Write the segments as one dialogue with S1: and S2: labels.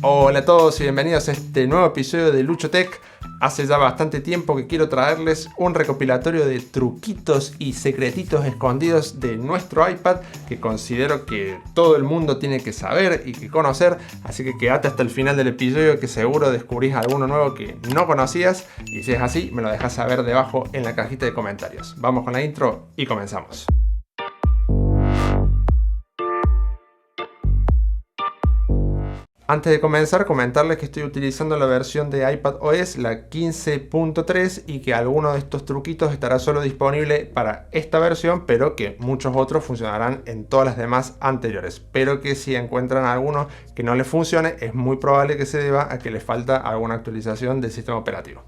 S1: Hola a todos y bienvenidos a este nuevo episodio de Lucho Tech. Hace ya bastante tiempo que quiero traerles un recopilatorio de truquitos y secretitos escondidos de nuestro iPad que considero que todo el mundo tiene que saber y que conocer, así que quédate hasta el final del episodio que seguro descubrís alguno nuevo que no conocías, y si es así me lo dejas saber debajo en la cajita de comentarios. Vamos con la intro y comenzamos. Antes de comenzar, comentarles que estoy utilizando la versión de iPadOS, la 15.3, y que alguno de estos truquitos estará solo disponible para esta versión, pero que muchos otros funcionarán en todas las demás anteriores. Pero que si encuentran alguno que no les funcione, es muy probable que se deba a que les falta alguna actualización del sistema operativo.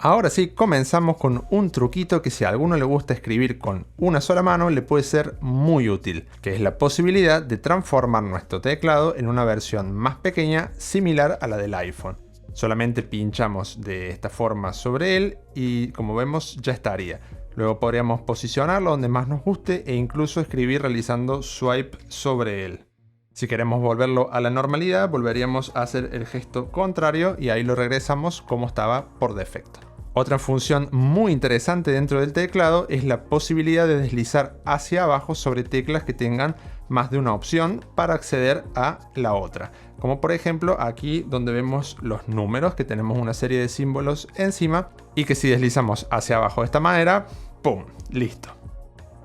S1: Ahora sí, comenzamos con un truquito que si a alguno le gusta escribir con una sola mano le puede ser muy útil, que es la posibilidad de transformar nuestro teclado en una versión más pequeña similar a la del iPhone. Solamente pinchamos de esta forma sobre él y como vemos ya estaría. Luego podríamos posicionarlo donde más nos guste e incluso escribir realizando swipe sobre él. Si queremos volverlo a la normalidad, volveríamos a hacer el gesto contrario y ahí lo regresamos como estaba por defecto. Otra función muy interesante dentro del teclado es la posibilidad de deslizar hacia abajo sobre teclas que tengan más de una opción para acceder a la otra. Como por ejemplo aquí donde vemos los números, que tenemos una serie de símbolos encima y que si deslizamos hacia abajo de esta manera, ¡pum! Listo.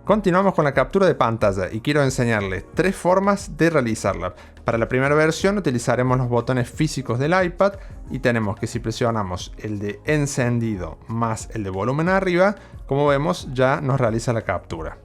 S1: Continuamos con la captura de pantalla y quiero enseñarles tres formas de realizarla. Para la primera versión utilizaremos los botones físicos del iPad y tenemos que si presionamos el de encendido más el de volumen arriba, como vemos ya nos realiza la captura.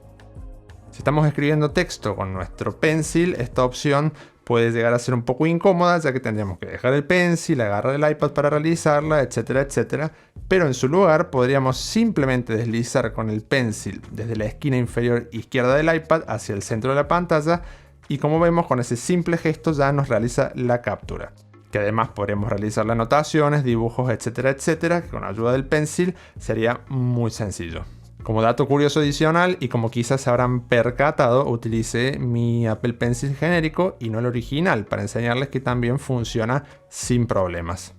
S1: Si estamos escribiendo texto con nuestro pencil, esta opción puede llegar a ser un poco incómoda, ya que tendríamos que dejar el pencil, agarrar el iPad para realizarla, etcétera, etcétera. Pero en su lugar podríamos simplemente deslizar con el pencil desde la esquina inferior izquierda del iPad hacia el centro de la pantalla y como vemos con ese simple gesto ya nos realiza la captura. Que además podremos realizar las anotaciones, dibujos, etcétera, etcétera, que con ayuda del pencil sería muy sencillo. Como dato curioso adicional, y como quizás se habrán percatado, utilicé mi Apple Pencil genérico y no el original para enseñarles que también funciona sin problemas.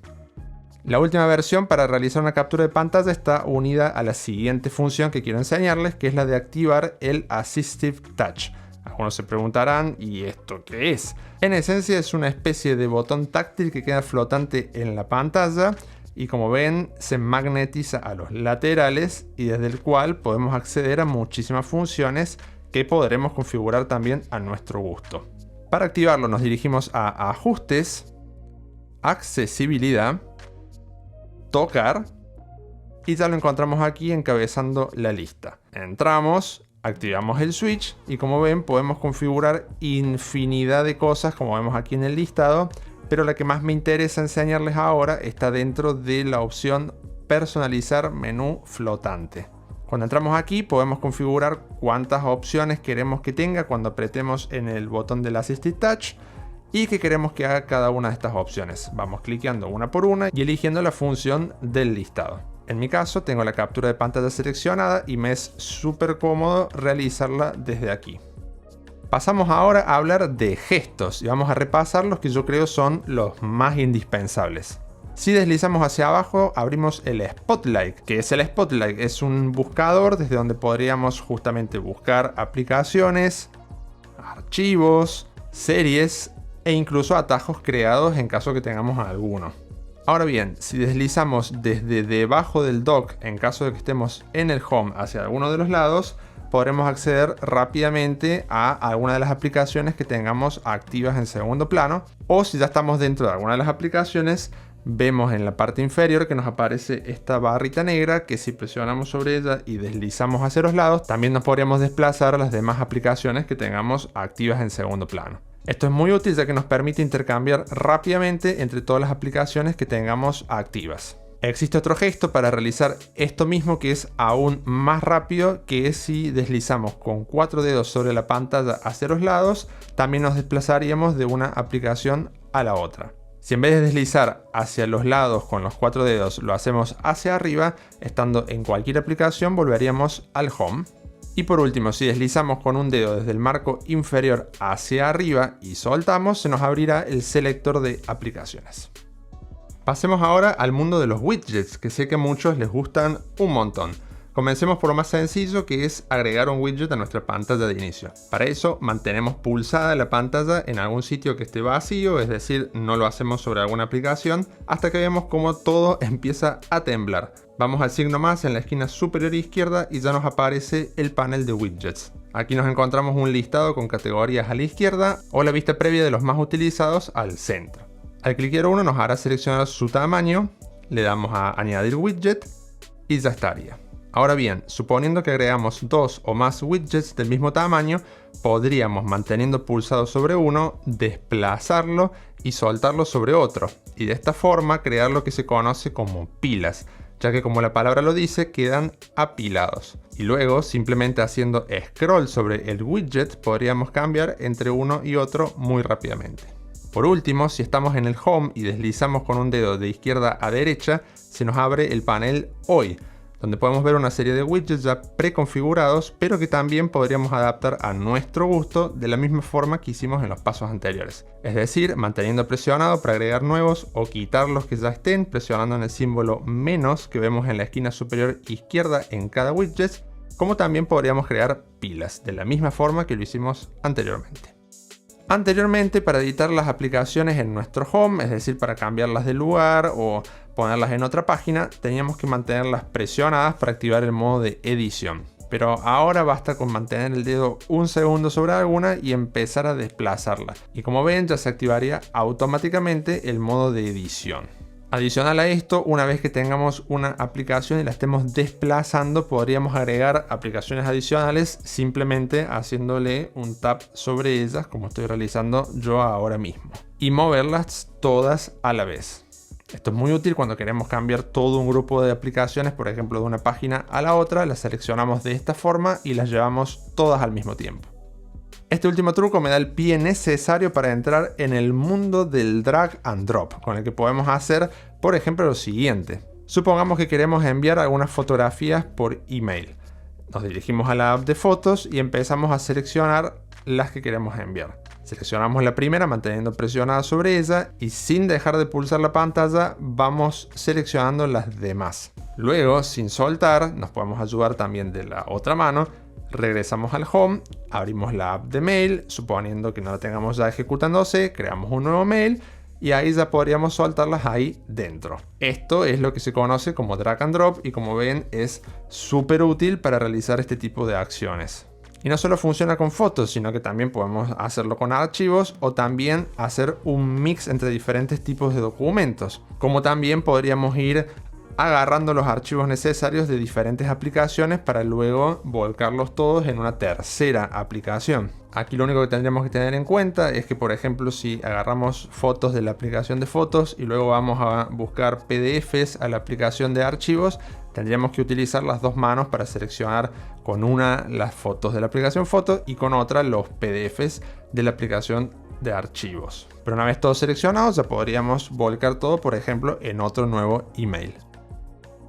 S1: La última versión para realizar una captura de pantalla está unida a la siguiente función que quiero enseñarles, que es la de activar el Assistive Touch. Algunos se preguntarán, ¿y esto qué es? En esencia es una especie de botón táctil que queda flotante en la pantalla y como ven se magnetiza a los laterales y desde el cual podemos acceder a muchísimas funciones que podremos configurar también a nuestro gusto. Para activarlo nos dirigimos a Ajustes, Accesibilidad, Tocar y ya lo encontramos aquí encabezando la lista. Entramos, activamos el switch y como ven podemos configurar infinidad de cosas como vemos aquí en el listado. Pero la que más me interesa enseñarles ahora está dentro de la opción personalizar menú flotante. Cuando entramos aquí podemos configurar cuántas opciones queremos que tenga cuando apretemos en el botón del Assistive Touch y qué queremos que haga cada una de estas opciones. Vamos cliqueando una por una y eligiendo la función del listado. En mi caso tengo la captura de pantalla seleccionada y me es súper cómodo realizarla desde aquí. Pasamos ahora a hablar de gestos y vamos a repasar los que yo creo son los más indispensables. Si deslizamos hacia abajo abrimos el Spotlight. ¿Qué es el Spotlight? Es un buscador desde donde podríamos justamente buscar aplicaciones, archivos, series e incluso atajos creados en caso que tengamos alguno. Ahora bien, si deslizamos desde debajo del dock en caso de que estemos en el Home hacia alguno de los lados, podremos acceder rápidamente a alguna de las aplicaciones que tengamos activas en segundo plano, o si ya estamos dentro de alguna de las aplicaciones vemos en la parte inferior que nos aparece esta barrita negra que si presionamos sobre ella y deslizamos hacia los lados también nos podríamos desplazar a las demás aplicaciones que tengamos activas en segundo plano. Esto es muy útil ya que nos permite intercambiar rápidamente entre todas las aplicaciones que tengamos activas. Existe otro gesto para realizar esto mismo que es aún más rápido, que es si deslizamos con 4 dedos sobre la pantalla hacia los lados, también nos desplazaríamos de una aplicación a la otra. Si en vez de deslizar hacia los lados con los 4 dedos lo hacemos hacia arriba, estando en cualquier aplicación volveríamos al Home. Y por último, si deslizamos con un dedo desde el marco inferior hacia arriba y soltamos, se nos abrirá el selector de aplicaciones. Pasemos ahora al mundo de los widgets, que sé que a muchos les gustan un montón. Comencemos por lo más sencillo, que es agregar un widget a nuestra pantalla de inicio. Para eso mantenemos pulsada la pantalla en algún sitio que esté vacío, es decir, no lo hacemos sobre alguna aplicación, hasta que vemos cómo todo empieza a temblar. Vamos al signo más en la esquina superior izquierda y ya nos aparece el panel de widgets. Aquí nos encontramos un listado con categorías a la izquierda o la vista previa de los más utilizados al centro. Al cliquear uno nos hará seleccionar su tamaño, le damos a añadir widget y ya estaría. Ahora bien, suponiendo que agregamos dos o más widgets del mismo tamaño, podríamos, manteniendo pulsado sobre uno, desplazarlo y soltarlo sobre otro, y de esta forma crear lo que se conoce como pilas, ya que como la palabra lo dice, quedan apilados. Y luego, simplemente haciendo scroll sobre el widget, podríamos cambiar entre uno y otro muy rápidamente. Por último, si estamos en el Home y deslizamos con un dedo de izquierda a derecha, se nos abre el panel Hoy, donde podemos ver una serie de widgets ya preconfigurados, pero que también podríamos adaptar a nuestro gusto de la misma forma que hicimos en los pasos anteriores. Es decir, manteniendo presionado para agregar nuevos o quitar los que ya estén, presionando en el símbolo menos que vemos en la esquina superior izquierda en cada widget, como también podríamos crear pilas de la misma forma que lo hicimos anteriormente. Anteriormente, para editar las aplicaciones en nuestro Home, es decir, para cambiarlas de lugar o ponerlas en otra página, teníamos que mantenerlas presionadas para activar el modo de edición. Pero ahora basta con mantener el dedo un segundo sobre alguna y empezar a desplazarla. Y como ven, ya se activaría automáticamente el modo de edición. Adicional a esto, una vez que tengamos una aplicación y la estemos desplazando, podríamos agregar aplicaciones adicionales simplemente haciéndole un tap sobre ellas, como estoy realizando yo ahora mismo, y moverlas todas a la vez. Esto es muy útil cuando queremos cambiar todo un grupo de aplicaciones, por ejemplo de una página a la otra, las seleccionamos de esta forma y las llevamos todas al mismo tiempo. Este último truco me da el pie necesario para entrar en el mundo del drag and drop, con el que podemos hacer, por ejemplo, lo siguiente. Supongamos que queremos enviar algunas fotografías por email. Nos dirigimos a la app de fotos y empezamos a seleccionar las que queremos enviar. Seleccionamos la primera manteniendo presionada sobre ella y sin dejar de pulsar la pantalla vamos seleccionando las demás. Luego, sin soltar, nos podemos ayudar también de la otra mano. Regresamos al Home, abrimos la app de mail, suponiendo que no la tengamos ya ejecutándose, creamos un nuevo mail y ahí ya podríamos soltarlas ahí dentro. Esto es lo que se conoce como drag and drop y como ven es súper útil para realizar este tipo de acciones. Y no solo funciona con fotos, sino que también podemos hacerlo con archivos o también hacer un mix entre diferentes tipos de documentos. Como también podríamos ir agarrando los archivos necesarios de diferentes aplicaciones para luego volcarlos todos en una tercera aplicación. Aquí lo único que tendríamos que tener en cuenta es que, por ejemplo, si agarramos fotos de la aplicación de fotos y luego vamos a buscar PDFs a la aplicación de archivos, tendríamos que utilizar las dos manos para seleccionar con una las fotos de la aplicación foto y con otra los PDFs de la aplicación de archivos. Pero una vez todo seleccionado ya podríamos volcar todo, por ejemplo, en otro nuevo email.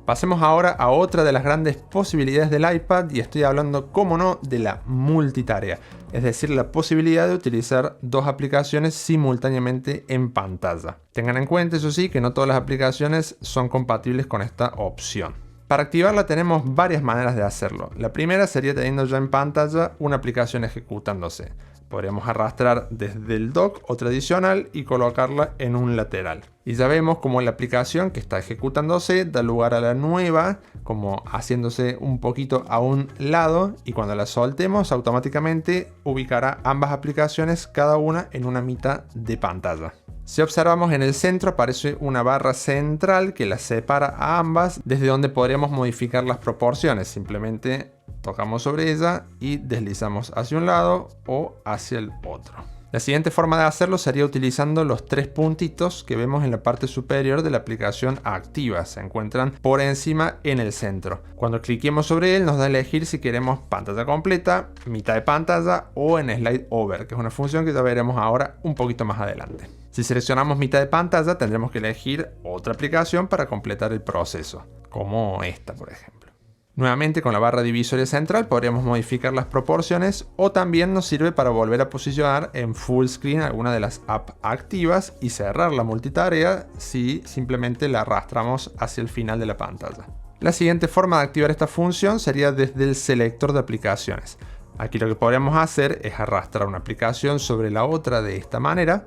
S1: Pasemos ahora a otra de las grandes posibilidades del iPad y estoy hablando, como no, de la multitarea, es decir, la posibilidad de utilizar dos aplicaciones simultáneamente en pantalla. Tengan en cuenta, eso sí, que no todas las aplicaciones son compatibles con esta opción. Para activarla tenemos varias maneras de hacerlo. La primera sería teniendo ya en pantalla una aplicación ejecutándose. Podríamos arrastrar desde el dock o tradicional y colocarla en un lateral. Y ya vemos como la aplicación que está ejecutándose da lugar a la nueva, como haciéndose un poquito a un lado, y cuando la soltemos automáticamente ubicará ambas aplicaciones cada una en una mitad de pantalla. Si observamos en el centro aparece una barra central que las separa a ambas, desde donde podríamos modificar las proporciones. Simplemente tocamos sobre ella y deslizamos hacia un lado o hacia el otro. La siguiente forma de hacerlo sería utilizando los tres puntitos que vemos en la parte superior de la aplicación activa. Se encuentran por encima en el centro. Cuando cliquemos sobre él nos da a elegir si queremos pantalla completa, mitad de pantalla o en slide over, que es una función que ya veremos ahora un poquito más adelante. Si seleccionamos mitad de pantalla tendremos que elegir otra aplicación para completar el proceso, como esta por ejemplo. Nuevamente con la barra divisoria central podríamos modificar las proporciones o también nos sirve para volver a posicionar en full screen alguna de las apps activas y cerrar la multitarea si simplemente la arrastramos hacia el final de la pantalla. La siguiente forma de activar esta función sería desde el selector de aplicaciones. Aquí lo que podríamos hacer es arrastrar una aplicación sobre la otra de esta manera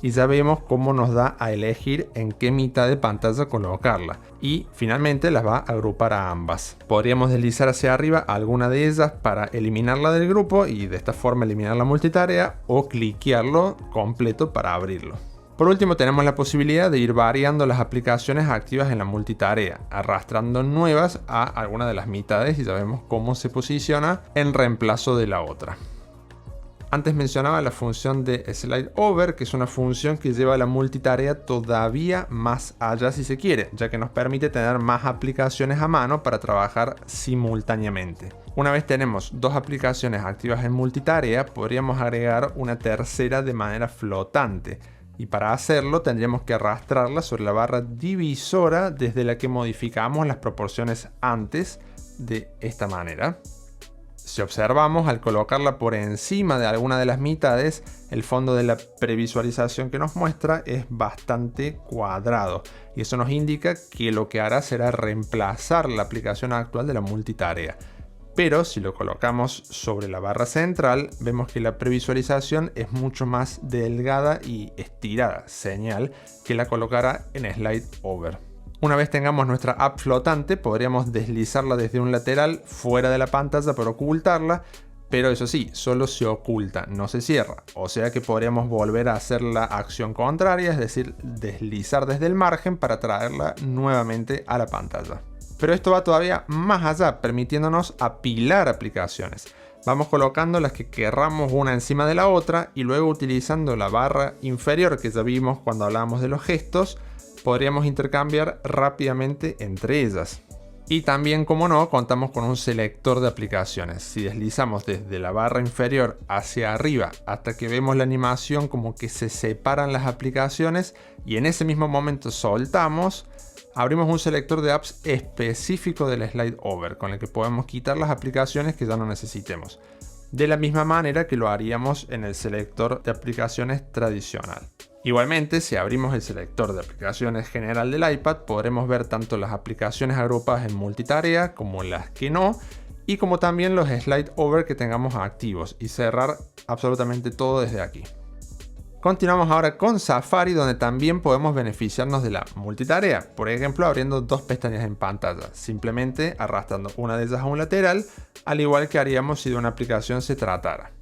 S1: y ya vemos cómo nos da a elegir en qué mitad de pantalla colocarla y finalmente las va a agrupar a ambas. Podríamos deslizar hacia arriba alguna de ellas para eliminarla del grupo y de esta forma eliminar la multitarea o cliquearlo completo para abrirlo. Por último tenemos la posibilidad de ir variando las aplicaciones activas en la multitarea, arrastrando nuevas a alguna de las mitades y ya vemos cómo se posiciona en reemplazo de la otra. Antes mencionaba la función de Slide Over, que es una función que lleva la multitarea todavía más allá si se quiere, ya que nos permite tener más aplicaciones a mano para trabajar simultáneamente. Una vez tenemos dos aplicaciones activas en multitarea, podríamos agregar una tercera de manera flotante. Y para hacerlo tendríamos que arrastrarla sobre la barra divisora desde la que modificamos las proporciones antes de esta manera. Si observamos, al colocarla por encima de alguna de las mitades, el fondo de la previsualización que nos muestra es bastante cuadrado. Y eso nos indica que lo que hará será reemplazar la aplicación actual de la multitarea. Pero si lo colocamos sobre la barra central, vemos que la previsualización es mucho más delgada y estirada, señal que la colocará en Slide Over. Una vez tengamos nuestra app flotante, podríamos deslizarla desde un lateral fuera de la pantalla para ocultarla, pero eso sí, solo se oculta, no se cierra. O sea que podríamos volver a hacer la acción contraria, es decir, deslizar desde el margen para traerla nuevamente a la pantalla. Pero esto va todavía más allá, permitiéndonos apilar aplicaciones. Vamos colocando las que querramos una encima de la otra y luego utilizando la barra inferior que ya vimos cuando hablábamos de los gestos, podríamos intercambiar rápidamente entre ellas. Y también, como no, contamos con un selector de aplicaciones. Si deslizamos desde la barra inferior hacia arriba hasta que vemos la animación como que se separan las aplicaciones y en ese mismo momento soltamos, abrimos un selector de apps específico del Slide Over con el que podemos quitar las aplicaciones que ya no necesitemos. De la misma manera que lo haríamos en el selector de aplicaciones tradicional. Igualmente, si abrimos el selector de aplicaciones general del iPad, podremos ver tanto las aplicaciones agrupadas en multitarea como las que no, y como también los Slide Over que tengamos activos y cerrar absolutamente todo desde aquí. Continuamos ahora con Safari, donde también podemos beneficiarnos de la multitarea, por ejemplo abriendo dos pestañas en pantalla, simplemente arrastrando una de ellas a un lateral, al igual que haríamos si de una aplicación se tratara.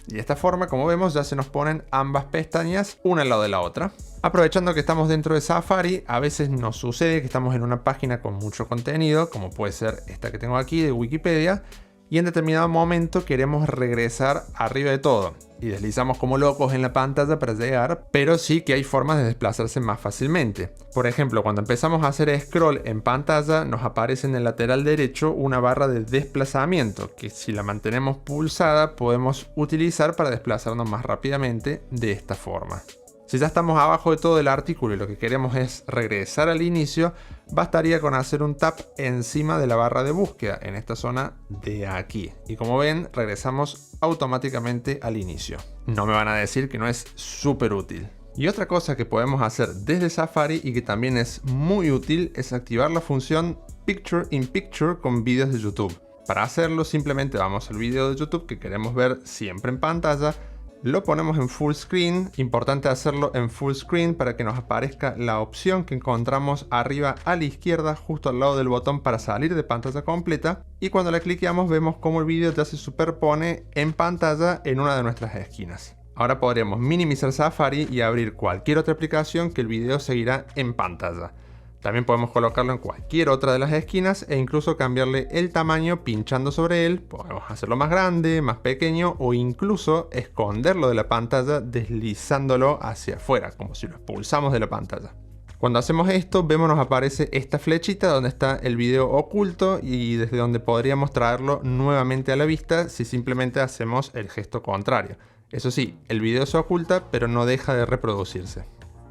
S1: Y de esta forma, como vemos, ya se nos ponen ambas pestañas una al lado de la otra. Aprovechando que estamos dentro de Safari, a veces nos sucede que estamos en una página con mucho contenido, como puede ser esta que tengo aquí de Wikipedia, y en determinado momento queremos regresar arriba de todo y deslizamos como locos en la pantalla para llegar, pero sí que hay formas de desplazarse más fácilmente. Por ejemplo, cuando empezamos a hacer scroll en pantalla, nos aparece en el lateral derecho una barra de desplazamiento que, si la mantenemos pulsada, podemos utilizar para desplazarnos más rápidamente de esta forma. Si ya estamos abajo de todo el artículo y lo que queremos es regresar al inicio, bastaría con hacer un tap encima de la barra de búsqueda en esta zona de aquí. Y como ven, regresamos automáticamente al inicio. No me van a decir que no es súper útil. Y otra cosa que podemos hacer desde Safari y que también es muy útil es activar la función Picture in Picture con vídeos de YouTube. Para hacerlo, simplemente vamos al vídeo de YouTube que queremos ver siempre en pantalla. Lo ponemos en full screen, importante hacerlo en full screen para que nos aparezca la opción que encontramos arriba a la izquierda justo al lado del botón para salir de pantalla completa, y cuando la cliqueamos vemos cómo el vídeo ya se superpone en pantalla en una de nuestras esquinas. Ahora podríamos minimizar Safari y abrir cualquier otra aplicación que el vídeo seguirá en pantalla. También podemos colocarlo en cualquier otra de las esquinas e incluso cambiarle el tamaño pinchando sobre él. Podemos hacerlo más grande, más pequeño o incluso esconderlo de la pantalla deslizándolo hacia afuera, como si lo expulsamos de la pantalla. Cuando hacemos esto, vemos nos aparece esta flechita donde está el video oculto y desde donde podríamos traerlo nuevamente a la vista si simplemente hacemos el gesto contrario. Eso sí, el video se oculta pero no deja de reproducirse.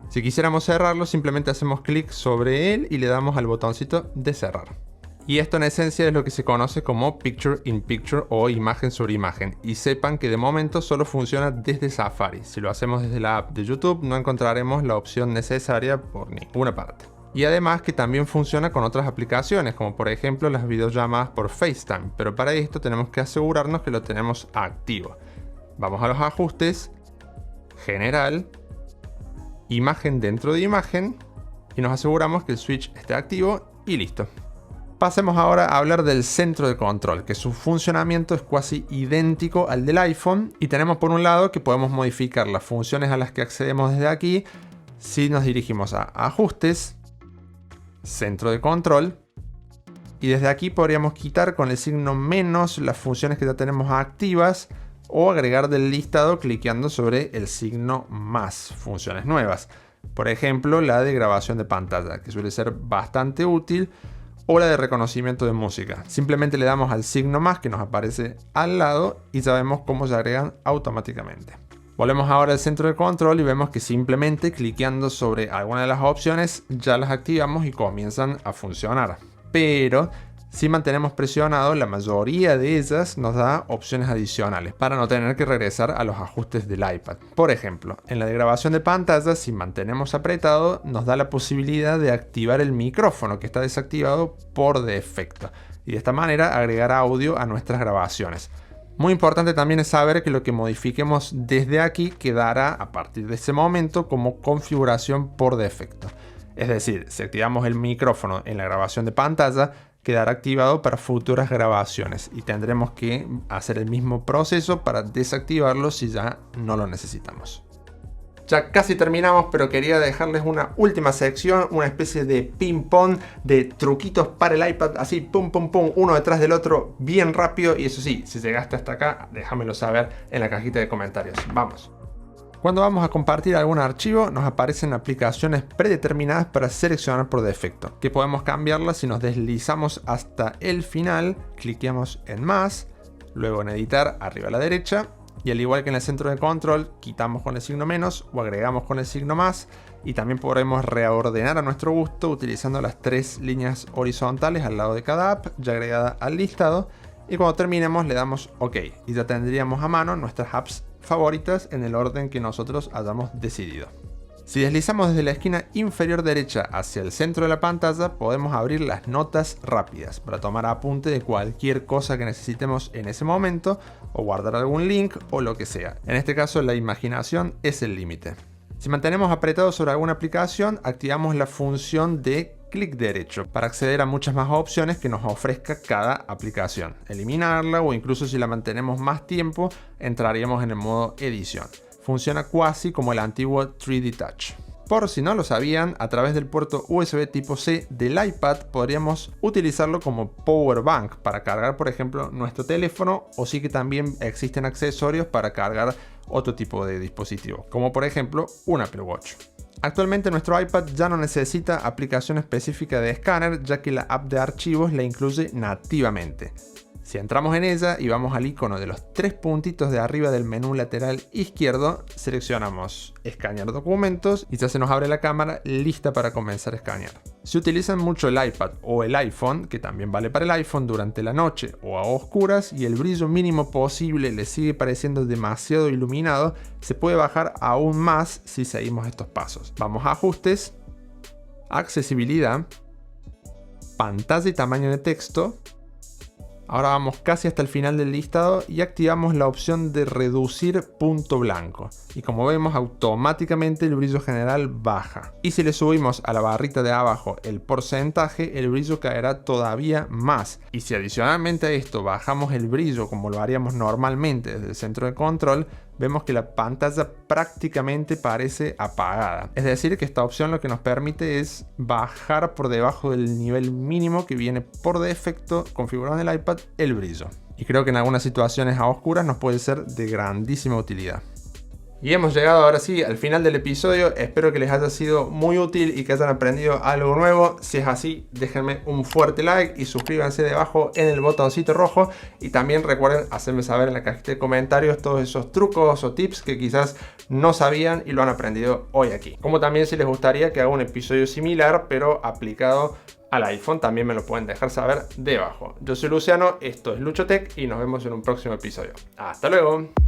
S1: Si quisiéramos cerrarlo, simplemente hacemos clic sobre él y le damos al botoncito de cerrar. Y esto en esencia es lo que se conoce como Picture in Picture o imagen sobre imagen. Y sepan que de momento solo funciona desde Safari. Si lo hacemos desde la app de YouTube no encontraremos la opción necesaria por ninguna parte. Y además que también funciona con otras aplicaciones, como por ejemplo las videollamadas por FaceTime. Pero para esto tenemos que asegurarnos que lo tenemos activo. Vamos a los ajustes, General, Imagen dentro de imagen y nos aseguramos que el switch esté activo y listo. Pasemos ahora a hablar del centro de control, que su funcionamiento es casi idéntico al del iPhone y tenemos por un lado que podemos modificar las funciones a las que accedemos desde aquí si nos dirigimos a Ajustes, Centro de control y desde aquí podríamos quitar con el signo menos las funciones que ya tenemos activas o agregar del listado cliqueando sobre el signo más, funciones nuevas. Por ejemplo, la de grabación de pantalla, que suele ser bastante útil, o la de reconocimiento de música. Simplemente le damos al signo más que nos aparece al lado y ya vemos cómo se agregan automáticamente. Volvemos ahora al centro de control y vemos que simplemente cliqueando sobre alguna de las opciones ya las activamos y comienzan a funcionar. Pero si mantenemos presionado, la mayoría de ellas nos da opciones adicionales para no tener que regresar a los ajustes del iPad. Por ejemplo, en la de grabación de pantalla, si mantenemos apretado, nos da la posibilidad de activar el micrófono que está desactivado por defecto y de esta manera agregar audio a nuestras grabaciones. Muy importante también es saber que lo que modifiquemos desde aquí quedará a partir de ese momento como configuración por defecto. Es decir, si activamos el micrófono en la grabación de pantalla, quedará activado para futuras grabaciones y tendremos que hacer el mismo proceso para desactivarlo si ya no lo necesitamos. Ya casi terminamos, pero quería dejarles una última sección, una especie de ping-pong de truquitos para el iPad, así pum pum pum, uno detrás del otro, bien rápido. Y eso sí, si llegaste hasta acá, déjamelo saber en la cajita de comentarios. Vamos. Cuando vamos a compartir algún archivo, nos aparecen aplicaciones predeterminadas para seleccionar por defecto, que podemos cambiarlas si nos deslizamos hasta el final, cliqueamos en más, luego en editar arriba a la derecha, y al igual que en el centro de control, quitamos con el signo menos o agregamos con el signo más, y también podremos reordenar a nuestro gusto utilizando las 3 líneas horizontales al lado de cada app, ya agregada al listado, y cuando terminemos le damos OK, y ya tendríamos a mano nuestras apps favoritas en el orden que nosotros hayamos decidido. Si deslizamos desde la esquina inferior derecha hacia el centro de la pantalla, podemos abrir las notas rápidas para tomar apunte de cualquier cosa que necesitemos en ese momento o guardar algún link o lo que sea. En este caso, la imaginación es el límite. Si mantenemos apretado sobre alguna aplicación, activamos la función de clic derecho para acceder a muchas más opciones que nos ofrezca cada aplicación. Eliminarla o incluso si la mantenemos más tiempo, entraríamos en el modo edición. Funciona casi como el antiguo 3D Touch. Por si no lo sabían, a través del puerto USB tipo C del iPad podríamos utilizarlo como power bank para cargar, por ejemplo, nuestro teléfono, o sí que también existen accesorios para cargar otro tipo de dispositivo, como por ejemplo un Apple Watch. Actualmente nuestro iPad ya no necesita aplicación específica de escáner, ya que la app de archivos la incluye nativamente. Si entramos en ella y vamos al icono de los 3 puntitos de arriba del menú lateral izquierdo, seleccionamos escanear documentos y ya se nos abre la cámara lista para comenzar a escanear. Si utilizan mucho el iPad o el iPhone, que también vale para el iPhone, durante la noche o a oscuras y el brillo mínimo posible les sigue pareciendo demasiado iluminado, se puede bajar aún más si seguimos estos pasos. Vamos a ajustes, accesibilidad, pantalla y tamaño de texto. Ahora vamos casi hasta el final del listado y activamos la opción de reducir punto blanco. Y como vemos, automáticamente el brillo general baja. Y si le subimos a la barrita de abajo el porcentaje, el brillo caerá todavía más. Y si adicionalmente a esto bajamos el brillo como lo haríamos normalmente desde el centro de control, vemos que la pantalla prácticamente parece apagada. Es decir, que esta opción lo que nos permite es bajar por debajo del nivel mínimo que viene por defecto configurado en el iPad el brillo. Y creo que en algunas situaciones a oscuras nos puede ser de grandísima utilidad. Y hemos llegado ahora sí al final del episodio. Espero que les haya sido muy útil y que hayan aprendido algo nuevo. Si es así, déjenme un fuerte like y suscríbanse debajo en el botoncito rojo. Y también recuerden hacerme saber en la cajita de comentarios todos esos trucos o tips que quizás no sabían y lo han aprendido hoy aquí. Como también si les gustaría que haga un episodio similar pero aplicado al iPhone, también me lo pueden dejar saber debajo. Yo soy Luciano, esto es Luchotech y nos vemos en un próximo episodio. ¡Hasta luego!